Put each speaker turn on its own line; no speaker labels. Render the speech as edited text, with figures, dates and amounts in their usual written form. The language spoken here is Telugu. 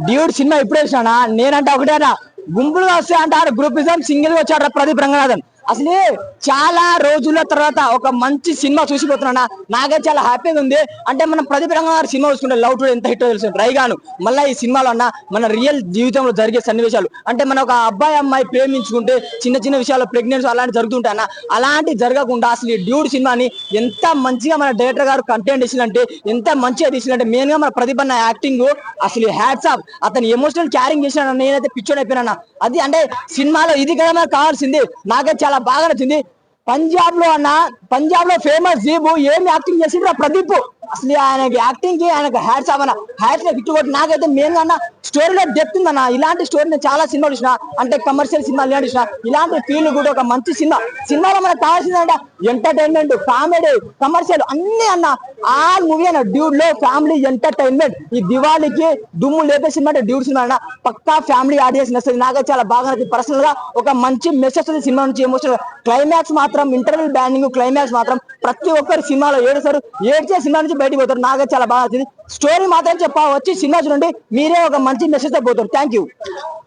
డ్యూడ్ సినిమా ఇప్పుడు వేసినా నేనంటే ఒకటేనా గుంపులుగా వస్తే అంటారు గ్రూపిజం సింగిల్ గా వచ్చాడు ప్రదీప్ రంగనాథన్. అసలు చాలా రోజుల తర్వాత ఒక మంచి సినిమా చూసిపోతున్నా, నాకైతే చాలా హ్యాపీగా ఉంది. అంటే మనం ప్రదీప్ రంగనాథన్ సినిమా చూసుకుంటే లవ్ టుడే ఎంత హిట్ తెలుసు, రైగాను మళ్ళీ ఈ సినిమాలో అన్న మన రియల్ జీవితంలో జరిగే సన్నివేశాలు, అంటే మన ఒక అబ్బాయి అమ్మాయి ప్రేమించుకుంటే చిన్న చిన్న విషయాలు ప్రెగ్నెన్సీ అలాంటి జరుగుతుంటాయి అన్న, అలాంటి జరగకుండా అసలు ఈ డ్యూడ్ సినిమాని ఎంత మంచిగా మన డైరెక్టర్ గారు కంటెంట్ ఇచ్చినంటే, ఎంత మంచిగా తీసినంటే, మెయిన్ గా మన ప్రదీప్ అన్న యాక్టింగ్ అసలు హ్యాట్స్ ఆఫ్. అతను ఎమోషనల్ క్యారింగ్ చేసిన నేనైతే పిచ్చోడ్ అయిపోయినా. అది అంటే సినిమాలో ఇది కదా మనకు కావాల్సింది. నాకైతే చాలా బాగా నచ్చింది. పంజాబ్ లో ఫేమస్ జీబు ఏం యాక్టింగ్ చేసిండ్రు ప్రదీప్. అసలు ఆయనకి యాక్టింగ్ కి ఆయనకు హ్యాట్స్ ఆఫ్ అన్న, హ్యాట్స్ హిట్ కొట్టి. నాకైతే మెయిన్ గా స్టోరీలో డెప్త్ ఉందన్న. ఇలాంటి స్టోరీ నేను చాలా సినిమాలు చూసిన, అంటే కమర్షియల్ సినిమాలు ఇలాంటి చూసిన. ఇలాంటి ఫీల్ కూడా ఒక మంచి సినిమాలో మనకు కావాల్సిందంట ఎంటర్టైన్మెంట్, కామెడీ, కమర్షియల్ అన్ని అన్న. ఆల్ మూవీ అన్న డ్యూడ్ లో ఫ్యామిలీ ఎంటర్టైన్మెంట్. ఈ దివాళీకి దుమ్ము లేపే సినిమా అంటే డ్యూడ్ సినిమా అన్న. పక్కా ఫ్యామిలీ ఆడియన్స్ నచ్చింది. నాకైతే చాలా బాగా నచ్చింది. పర్సనల్ గా ఒక మంచి మెసేజ్ ఉంది సినిమా నుంచి. ఎమోషనల్ క్లైమాక్స్ మాత్రం, ఇంటర్వెల్ బ్యాండింగ్ క్లైమాక్స్ మాత్రం ప్రతి ఒక్కరు సినిమాలో ఏడుస్తారు. ఏడ్చే సినిమా నుంచి బయటకు పోతారు. నాకైతే చాలా బాగా నచ్చింది. స్టోరీ మాత్రం వచ్చి సినిమా చూడండి, మీరే ఒక మంచి మెసేజ్ పోతారు. Thank you.